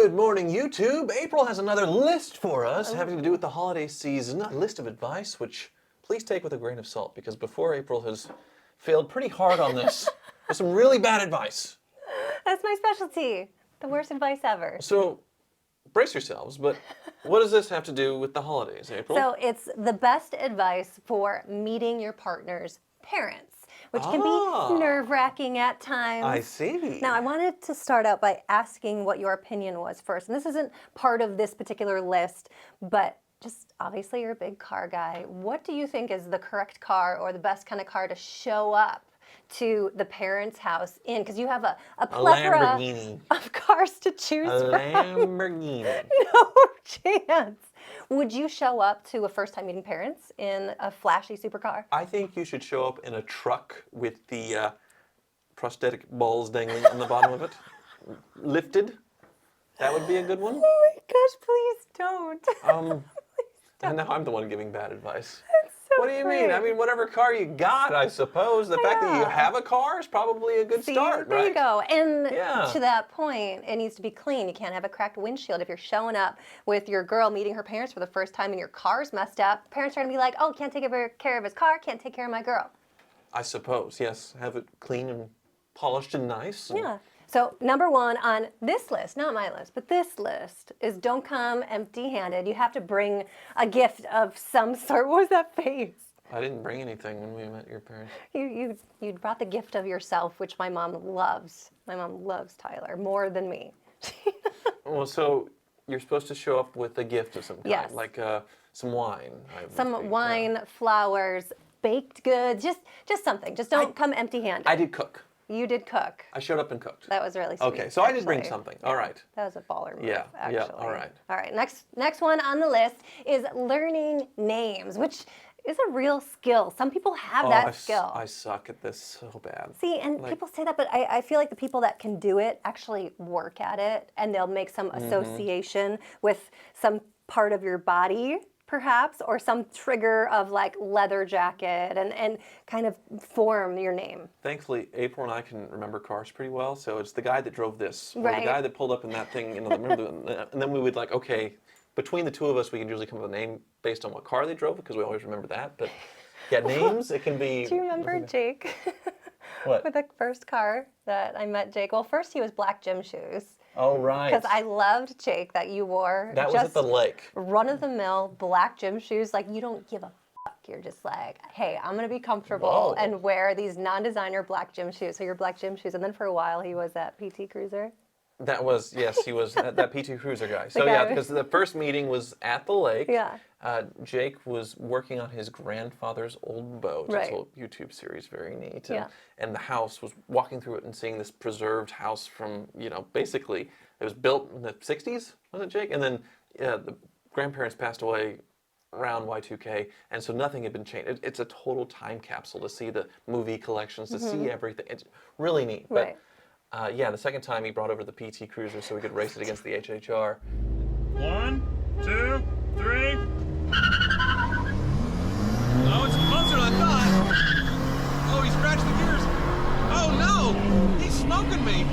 Good morning, YouTube. April has another list for us having to do with the holiday season. A list of advice, which please take with a grain of salt, because before April has failed pretty hard on this with some really bad advice. That's my specialty. The worst advice ever. So, brace yourselves, but what does this have to do with the holidays, April? So it's the best advice for meeting your partner's parents, which can be nerve-wracking at times. I see. Now, I wanted to start out by asking what your opinion was first. And this isn't part of this particular list, but just obviously you're a big car guy. What do you think is the correct car or the best kind of car to show up to the parents' house in? Because you have a plethora of cars to choose from. A Lamborghini. No chance. Would you show up to a first-time meeting parents in a flashy supercar? I think you should show up in a truck with the prosthetic balls dangling on the bottom of it, lifted. That would be a good one. Oh my gosh, please don't. Please don't. And now I'm the one giving bad advice. That's so What do you mean? I mean, whatever car you got, I suppose. The fact that you have a car is probably a good start, there right? you go. And to that point, it needs to be clean. You can't have a cracked windshield. If you're showing up with your girl meeting her parents for the first time and your car's messed up, parents are going to be like, oh, can't take care of his car, can't take care of my girl. I suppose, yes. Have it clean and polished and nice. And yeah. So number one on this list, not my list, but this list, is don't come empty-handed. You have to bring a gift of some sort. What was that face? I didn't bring anything when we met your parents. You brought the gift of yourself, which my mom loves. My mom loves Tyler more than me. Well, so you're supposed to show up with a gift of some kind, yes. like some wine. Some wine, flowers, baked goods, just something. Just don't come empty-handed. I did cook. You did cook. I showed up and cooked. That was really sweet. Okay, so I did bring something. All right. That was a baller move, Yeah, actually. all right. All right, next one on the list is learning names, which is a real skill. Some people have that skill. I suck at this so bad. See, and people say that, but I feel like the people that can do it actually work at it, and they'll make some association with some part of your body, perhaps, or some trigger of like leather jacket and kind of form your name. Thankfully, April and I can remember cars pretty well, so it's the guy that drove this, or right. the guy that pulled up in that thing, and then we would like, okay, between the two of us, we can usually come up with a name based on what car they drove, because we always remember that, but yeah, names, it can be... Do you remember Jake? What? With the first car that I met Jake. Well, first he was black gym shoes. Oh, right. Because I loved, Jake, that you wore that was at the lake. Run-of-the-mill black gym shoes. Like, you don't give a fuck. You're just like, hey, I'm going to be comfortable and wear these non-designer black gym shoes. So your black gym shoes. And then for a while, he was that PT Cruiser. That was, yes, he was that PT Cruiser guy. So yeah, because the first meeting was at the lake. Yeah. Jake was working on his grandfather's old boat. Right. It's a whole YouTube series, very neat. Yeah. And the house, was walking through it and seeing this preserved house from, basically, it was built in the 60s, was it, Jake? And then the grandparents passed away around Y2K, and so nothing had been changed. It's a total time capsule to see the movie collections, to see everything. It's really neat. Right. But yeah, the second time he brought over the PT Cruiser so we could race it against the HHR. 1, 2, 3. Oh, it's closer than I thought. Oh, he scratched the gears. Oh no, he's smoking me.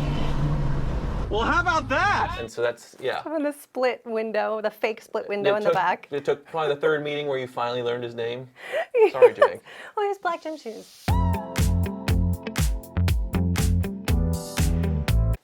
Well, how about that? And so that's, yeah. On the split window, the fake split window in the back. It took probably the third meeting where you finally learned his name. Sorry, Jake. Well, he has black gym shoes.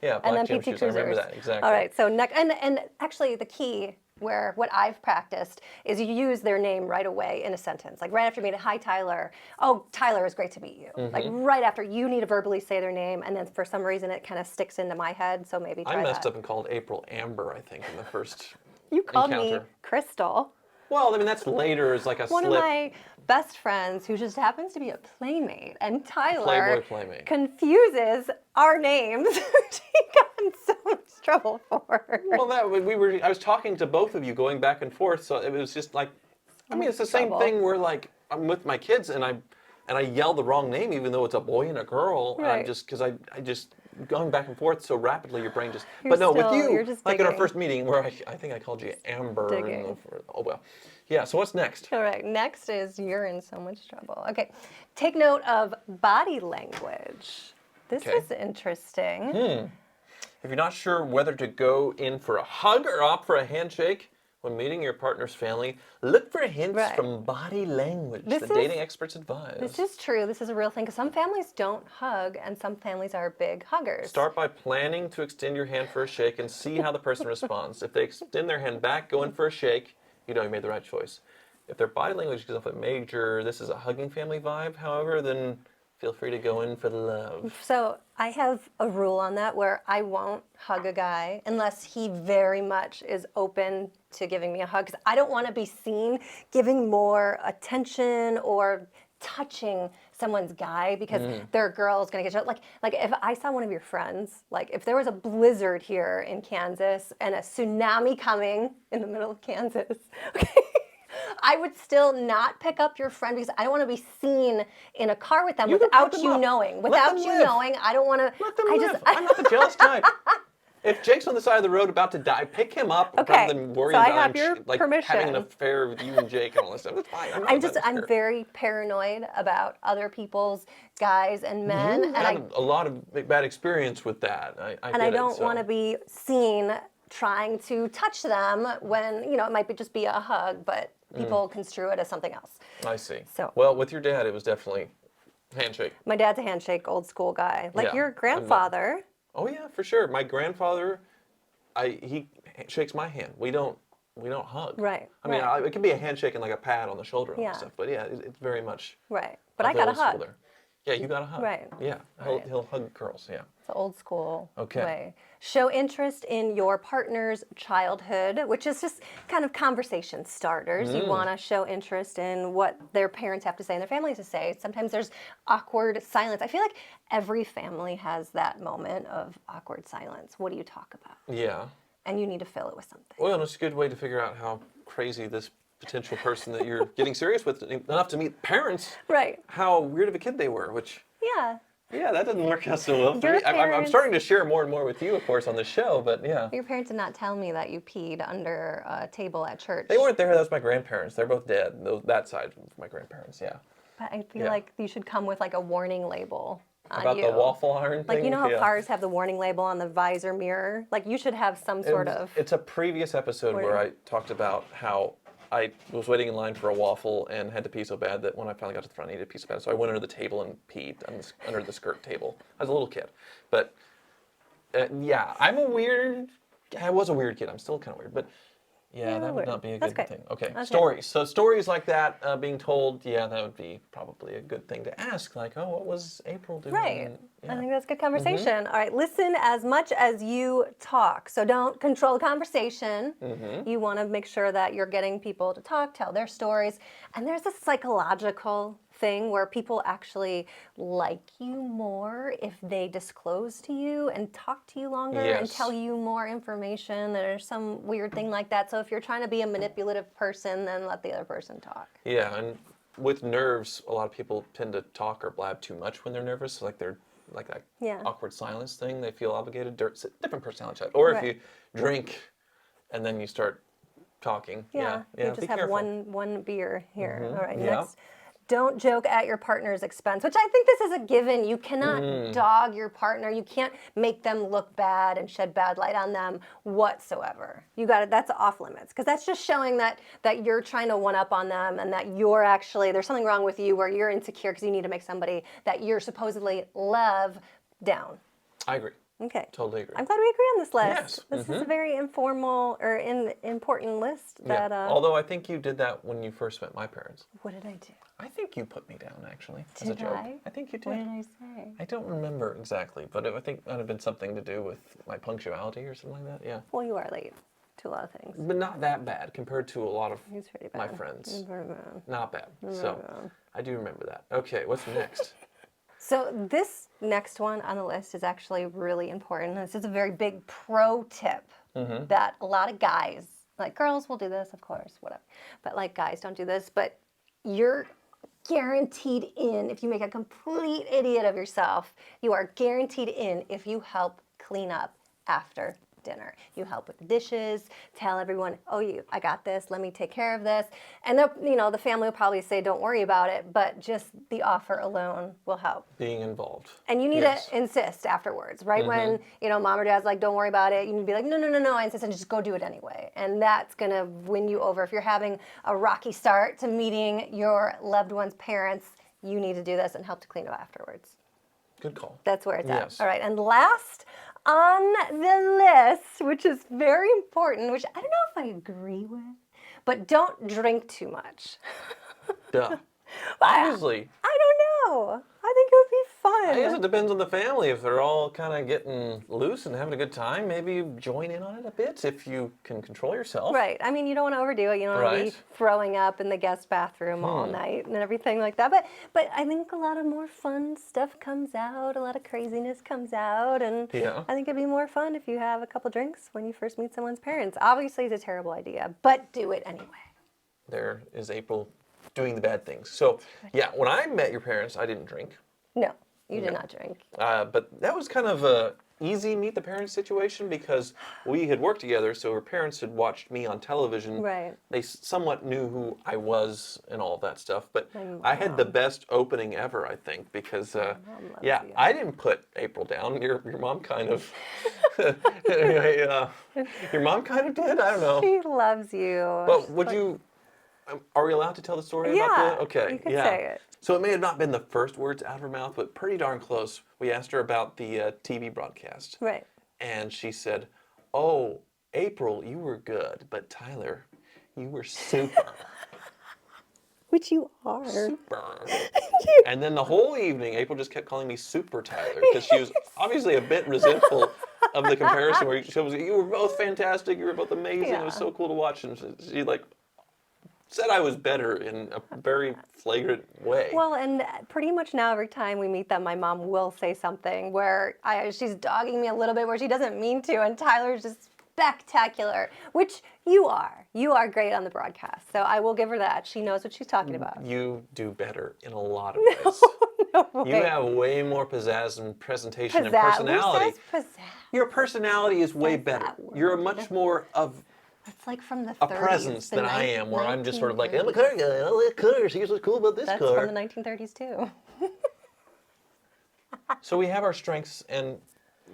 Yeah, black and then gym PT shoes. Cruisers. I remember that, exactly. All right, so next, and actually the key where what I've practiced is you use their name right away in a sentence. Like right after you meet, hi Tyler. Oh, Tyler, it's great to meet you. Like right after, you need to verbally say their name, and then for some reason it kind of sticks into my head, so maybe try that. I messed up and called April Amber, I think, in the first You called encounter. me Crystal. Well, I mean, that's later as like a One slip. of my best friends, who just happens to be a playmate, and Tyler Playboy playmate. confuses our names, which he got in so much trouble for. Well, I was talking to both of you going back and forth, so it was just like, I mean, it's the same thing where like I'm with my kids and I yell the wrong name even though it's a boy and a girl, right. because I just going back and forth so rapidly, your brain just. With you, like in our first meeting where I think I called you Amber. Oh well, yeah. So what's next? All right. Next is you're in so much trouble. Okay, take note of body language. This is interesting. If you're not sure whether to go in for a hug or opt for a handshake when meeting your partner's family, look for hints Right. from body language This that is- dating experts advise. This is true. This is a real thing because some families don't hug and some families are big huggers. Start by planning to extend your hand for a shake and see how the person responds. If they extend their hand back, go in for a shake, you know you made the right choice. If their body language gives off a major, this is a hugging family vibe, however, then feel free to go in for the love. So I have a rule on that where I won't hug a guy unless he very much is open to giving me a hug. Because I don't want to be seen giving more attention or touching someone's guy because their girl is going to get shot. Like if I saw one of your friends, like if there was a blizzard here in Kansas and a tsunami coming in the middle of Kansas, okay, I would still not pick up your friend because I don't want to be seen in a car with them You can without pick them you up. knowing. Let Without them you live. knowing, I don't want to. Let them live. I'm not the jealous type. If Jake's on the side of the road about to die, pick him up Okay, rather than worry so I about have your like permission. having an affair with you and Jake and all this stuff. That's fine. I'm not I'm that scared. very paranoid about other people's guys and men, You and had a lot of bad experience with that. I don't want to be seen trying to touch them when it might just be a hug, but people construe it as something else. I see. So- well, with your dad, it was definitely handshake. My dad's a handshake, old school guy, like Yeah, your I'm not- grandfather. Oh yeah, for sure. My grandfather, he shakes my hand. We don't hug. Right, I mean, right. it can be a handshake and like a pat on the shoulder and all Yeah. that stuff. But yeah, it's very much. Right, but of I the got a old school hug. there. Yeah, you got a hug. Right. Yeah, Right. he'll hug girls. Yeah. It's an old school Okay. way. Show interest in your partner's childhood, which is just kind of conversation starters. You want to show interest in what their parents have to say and their families to say. Sometimes there's awkward silence. I feel like every family has that moment of awkward silence. What do you talk about? Yeah. And you need to fill it with something. Well, and it's a good way to figure out how crazy this potential person that you're getting serious with, enough to meet parents, Right. how weird of a kid they were, which, Yeah. yeah, that doesn't work out so well for Your me. I'm parents- starting to share more and more with you, of course, on the show, but yeah. Your parents did not tell me that you peed under a table at church. They weren't there, that was my grandparents. They're both dead, that side of my grandparents, yeah. But I feel Yeah. like you should come with like a warning label on About you. the waffle iron thing? Like, you know how yeah. cars have the warning label on the visor mirror? Like, you should have some sort of. It's a previous episode where I talked about how I was waiting in line for a waffle and had to pee so bad that when I finally got to the front, I needed to pee so bad. So I went under the table and peed under the skirt table. I was a little kid. But yeah, I was a weird kid. I'm still kind of weird. But yeah, that would weird. not be a That's good good. thing. Okay, Okay. stories. So stories like that being told, yeah, that would be probably a good thing to ask. Like, oh, what was April doing? Right. And, I yeah. think that's good conversation. All right, listen as much as you talk. So don't control the conversation. You want to make sure that you're getting people to talk, tell their stories. And there's a psychological thing where people actually like you more if they disclose to you and talk to you longer and Yes. tell you more information. There's some weird thing like that. So if you're trying to be a manipulative person, then let the other person talk. Yeah, and with nerves, a lot of people tend to talk or blab too much when they're nervous. So like they're like that Yeah. awkward silence thing. They feel obligated. Different personality type. Or if Right. you drink and then you start talking. Yeah, Yeah. you just be have careful. one beer here. All right, Yeah. next. Don't joke at your partner's expense, which I think this is a given. You cannot dog your partner. You can't make them look bad and shed bad light on them whatsoever. You got it. That's off limits because that's just showing that you're trying to one up on them and that you're actually there's something wrong with you where you're insecure because you need to make somebody that you're supposedly love down. I agree. Okay. Totally agree. I'm glad we agree on this list. Yes. This is a very informal or important list. That Although I think you did that when you first met my parents. what did I do? I think you put me down actually as a Did joke. I? think you did. What did I say? I don't remember exactly, but I think it might have been something to do with my punctuality or something like that. Yeah. Well, you are late to a lot of things. But not that bad compared to a lot of It's pretty my bad. friends. It's very bad. Not bad. So bad. I do remember that. Okay, what's next? So this next one on the list is actually really important. This is a very big pro tip that a lot of guys, like girls will do this, of course, whatever. But like guys don't do this. But you're guaranteed in if you make a complete idiot of yourself. You are guaranteed in if you help clean up after dinner. You help with the dishes, tell everyone, oh, I got this, let me take care of this. And the family will probably say, don't worry about it, but just the offer alone will help. Being involved. And you need to insist afterwards, right? When, mom or dad's like, don't worry about it, you need to be like, no, I insist, and just go do it anyway. And that's going to win you over. If you're having a rocky start to meeting your loved one's parents, you need to do this and help to clean up afterwards. Good call. That's where it's Yes. at. All right, and last on the list, which is very important, which I don't know if I agree with, but don't drink too much. Duh. Obviously. I don't know. I think it would be fun. I guess it depends on the family. If they're all kind of getting loose and having a good time, maybe you join in on it a bit if you can control yourself. Right. I mean, you don't want to overdo it. You don't want to be throwing up in the guest bathroom all night and everything like that. But I think a lot of more fun stuff comes out. A lot of craziness comes out. And I think it'd be more fun if you have a couple drinks when you first meet someone's parents. Obviously, it's a terrible idea, but do it anyway. There is April doing the bad things. So, yeah, when I met your parents, I didn't drink. No, you did not drink. But that was kind of a easy meet the parents situation because we had worked together, so her parents had watched me on television. Right. They somewhat knew who I was and all that stuff. But I had the best opening ever, I think, because I didn't put April down. Your mom kind of your mom kind of did. I don't know. She loves you. But would you? Are we allowed to tell the story about that? Okay. You can say it. So it may have not been the first words out of her mouth, but pretty darn close. We asked her about the TV broadcast. Right. And she said, oh, April, you were good, but Tyler, you were super. Which you are. Super. And then the whole evening, April just kept calling me Super Tyler because she was obviously a bit resentful of the comparison where she was, you were both fantastic, you were both amazing, it was so cool to watch. And she said I was better in a very flagrant way. Well, and pretty much now every time we meet them, my mom will say something where she's dogging me a little bit where she doesn't mean to, and Tyler's just spectacular, which you are. You are great on the broadcast, so I will give her that. She knows what she's talking about. You do better in a lot of ways. No way. You have way more pizzazz and presentation and personality. Who says pizzazz? Your personality is way better. You're much more of It's like from the 30s. a presence than I am, where I'm just sort of like, I'm a car guy, I like cars, here's what's cool about this car. That's from the 1930s too. So we have our strengths and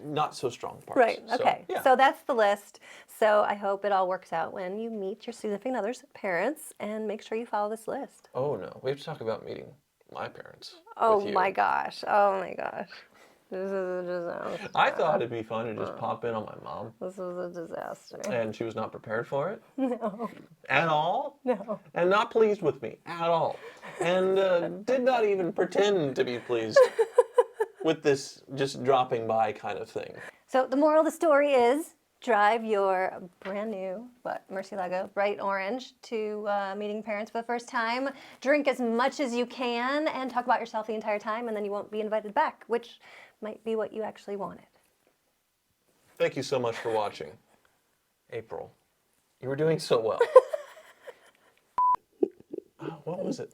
not so strong parts. Right, okay. So, yeah. So that's the list. So I hope it all works out when you meet your significant other's parents, and make sure you follow this list. Oh no, we have to talk about meeting my parents. Oh with you. my gosh. Oh my gosh. This is a disaster. I thought it'd be fun to just pop in on my mom. This was a disaster. And she was not prepared for it. No. At all. No. And not pleased with me at all. And did not even pretend to be pleased with this just dropping by kind of thing. So the moral of the story is drive your brand new Murcielago bright orange to meeting parents for the first time. Drink as much as you can and talk about yourself the entire time, and then you won't be invited back, which might be what you actually wanted. Thank you so much for watching. April, you were doing so well. Oh, what was it?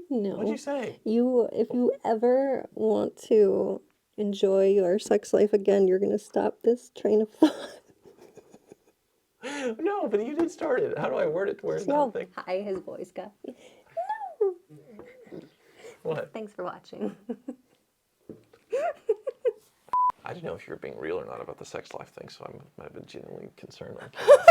No. What'd you say? If you ever want to enjoy your sex life again, you're going to stop this train of thought. No, but you did start it. How do I word it to where it's not a thing? Hi, his voice got me. What? Thanks for watching. I didn't know if you were being real or not about the sex life thing, so I might have been genuinely concerned on camera.